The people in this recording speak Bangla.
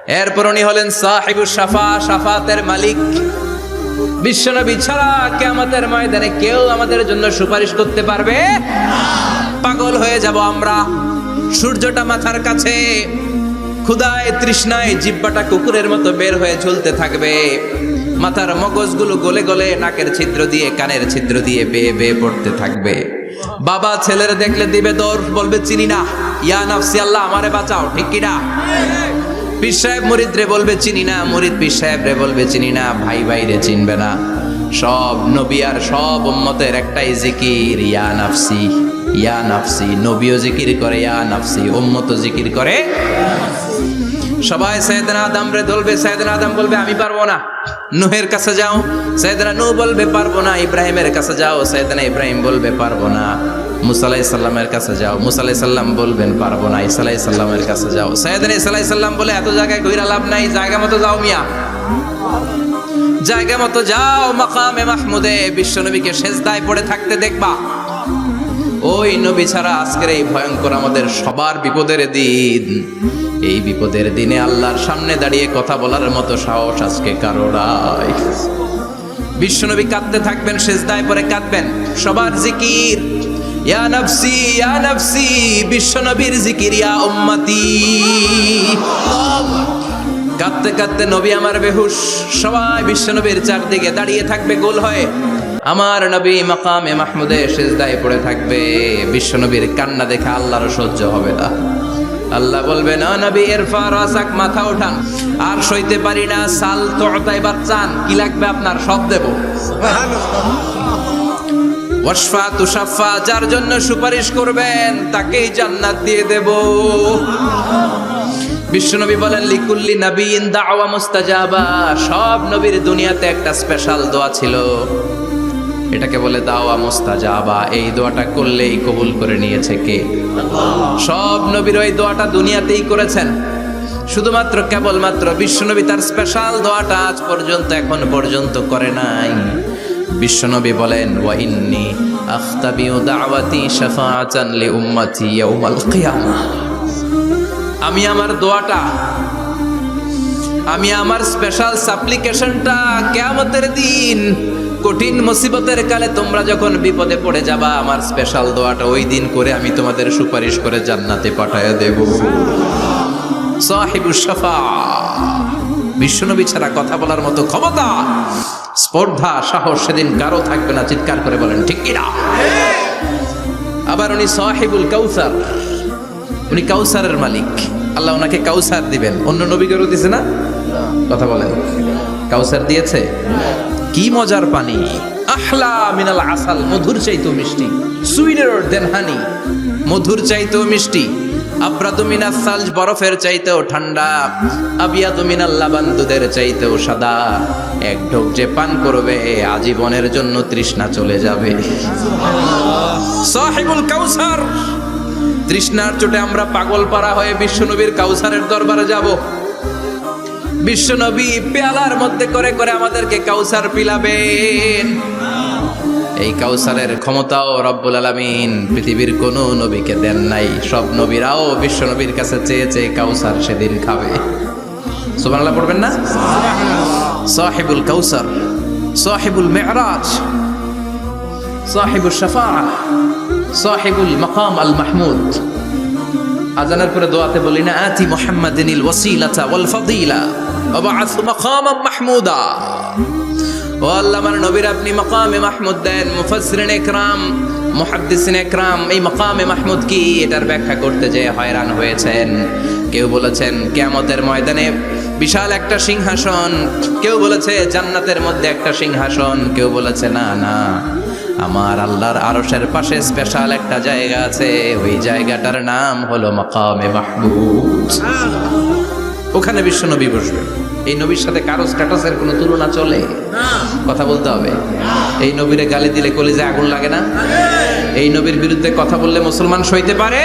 এরপর উনি হলেন সাহিবুস শাফা, শাফাতের মালিক। বিশ্বনবী ছাড়া কিয়ামতের ময়দানে কেউ আমাদের জন্য সুপারিশ করতে পারবে না। পাগল হয়ে যাব আমরা। সূর্যটা মাথার কাছে, ক্ষুধায় তৃষ্ণায় জিহ্বাটা কুকুরের মতো বের হয়ে ঝুলতে থাকবে। মাথার মগজগুলো গলে গলে নাকের ছিদ্র দিয়ে কানের ছিদ্র দিয়ে বেয়ে বেয়ে পড়তে থাকবে। বাবা ছেলের দেখলে দিবে দৌড়, বলবে চিনি না, ইয়া নাফসি আল্লাহ আমারে বাঁচাও, ঠিক কি না? পীর সাহেব মুরিদ রে বলবে চিনি না, মুরিদ পীর সাহেব রে বলবে চিনি না, ভাই ভাই রে চিনবে না। সব নবী আর সব উম্মতের একটাই জিকির, ইয়া নাফসি ইয়া নাফসি। নবীও জিকির করে ইয়া নাফসি, উম্মতও জিকির করে। সবাই সাইয়েদনা আদম রে ধরবে, সাইয়েদনা আদম বলবে আমি পারবো না। নূহের কাছে যাও, সাইয়েদনা নূহ বলবে পারবো না। ইব্রাহিমের কাছে যাও, সাইয়েদনা ইব্রাহিম বলবে পারবো না। মুসা আলাইহিস সালামের কাছে যাও, মুসা আলাইহিস সালাম বলবেন পারবো না। ঈসা আলাইহিস সালামের কাছে যাও, সাইয়েদনা ঈসা আলাইহিস সালাম বলে এত জায়গায় ঘুরে লাভ নাই, জায়গা মতো যাও মিয়া, জায়গা মতো যাও। মাকামে মাহমুদে বিশ্বনবীকে সেজদায় পড়ে থাকতে দেখবা। ওই নবী ছাড়া আজকের এই ভয়ঙ্কর আমাদের সবার বিপদের দিন। এই বিপদের দিনে আল্লাহর সামনে দাঁড়িয়ে কথা বলার মতো সাহস আজকে কারো নাই। বিশ্বনবী কাঁদতে থাকবেন, সেজদায় পড়ে কাঁদবেন। সবার জিকির ইয়া নাফসি ইয়া নাফসি, বিশ্বনবীর জিকির ইয়া উম্মতি। কাঁদতে কাঁদতে নবী আমার বেহুশ, সবাই বিশ্বনবীর চারদিকে দাঁড়িয়ে থাকবে গোল হয়ে। আমার নবী মাকামে মাহমুদে সেজদায় পড়ে থাকবে। বিশ্বনবীর কান্না দেখে আল্লাহর সহ্য হবে না। আল্লাহ বলবে না নবী ইরফা রাসাক, মাথা ওঠান, আর সইতে পারি না। সাল তুতাই বাচ্চান, কি লাগবে আপনার সব দেব। ওয়াশফা তুশাফা, যার জন্য সুপারিশ করবেন তাকেই জান্নাত দিয়ে দেব। বিশ্বনবী বলেন লিকুল্লি নবিয়িন দাওয়া মুস্তাজাবা, সব নবীর দুনিয়াতে একটা স্পেশাল দোয়া ছিল, এটাকে বলে দাওয়া মুস্তাজাবা। এই দোয়াটা করলেই কবুল করে নিয়েছে কে? সব নবীর ওই দোয়াটা দুনিয়াতেই করেছেন, শুধুমাত্র কেবলমাত্র বিশ্বনবী তার স্পেশাল দোয়াটা আজ পর্যন্ত এখন পর্যন্ত করে নাই। বিশ্বনবী বলেন ওয়া ইন্নী আখতাবিউ দাওয়াতি শাফাআতান লি উম্মতি ইয়াউমাল কিয়ামাহ, আমি আমার দোয়াটা, আমি আমার স্পেশাল সাপ্লিকেশনটা কিয়ামতের দিন কঠিন মুসিবতের কালে তোমরা যখন বিপদে পড়ে যাবা, আমার স্পেশাল দোয়াটা ওই দিন করে আমি তোমাদের সুপারিশ করে জান্নাতে পাঠায়া দেব। সাহিবুস শাফা, বিশ্বনবী ছাড়া কথা বলার মতো ক্ষমতা, স্পর্ধা, সাহস সেদিন কারো থাকবে না। চিৎকার করে বলেন ঠিক কি না? আবার উনি সাহিবুল কাউসার, উনি কাউসারের মালিক। আল্লাহ ওনাকে কাউসার দিবেন। অন্য নবীদেরও দিয়েছে না? কথা বলেন, কাউসার দিয়েছে। কি মজার পানি, আহলা মিনাল আসাল, মধুর চাইতেও মিষ্টি। সুইটার দেন হানি, মধুর চাইতেও মিষ্টি। আবরাদু মিনাস সালজ, বরফের চাইতেও ঠান্ডা। আবিয়াদু মিনাল লাবান, দুধের চাইতেও সাদা। এক ঢোক যে পান করবে আজীবনের জন্য তৃষ্ণা চলে যাবে। সাহিবুল কাউসার, তৃষ্ণার চোটে আমরা পাগল পারা হয়ে বিশ্বনবীর কাউসারের দরবারে যাব। বিশ্বনবী পেয়ালার মধ্যে করে করে আমাদেরকে কাউসার পিলাবেন। এই কাউসারের ক্ষমতাও রব্বুল আলামিন পৃথিবীর কোনো নবীকে দেন নাই। সব নবীরাও বিশ্বনবীর কাছে চেয়ে চেয়ে কাউসার সেদিন খাবে। সুবহানাল্লাহ পড়বেন না? সাহিবুল কাউসার, সাহিবুল মিরাজ, সাহিবুস শাফাআহ, সাহিবুল মাকাম আল মাহমুদ। আজানের পরে দোয়াতে বলি না, আতি মুহাম্মাদিনিল ওয়াসিলাতা ওয়াল ফাদিলা ওয়া বা'আথ মাকামান মাহমুদা। ও আল্লাহ, আমার নবীর আপনি মাকামে মাহমুদ দেন। মুফাসসিরিন ইকরাম, মুহাদ্দিসিন ইকরাম এই মাকামে মাহমুদ কি এটার ব্যাখ্যা করতে যে হয়রান হয়েছেন। কেউ বলেছেন কিয়ামতের ময়দানে বিশাল একটা সিংহাসন, কেউ বলেছে জান্নাতের মধ্যে একটা সিংহাসন, কেউ বলেছে না না, আমার আল্লাহর আরশের পাশে স্পেশাল একটা জায়গা আছে, ওই জায়গাটার নাম হলো মাকামে মাহমুদ। ওখানে বিশ্বনবী বসবে। এই নবীর সাথে কারো স্ট্যাটাসের কোনো তুলনা চলে? কথা বলতে হবে। এই নবীরে গালি দিলে কলিজায় আগুন লাগে না? এই নবীর বিরুদ্ধে কথা বললে মুসলমান সইতে পারে?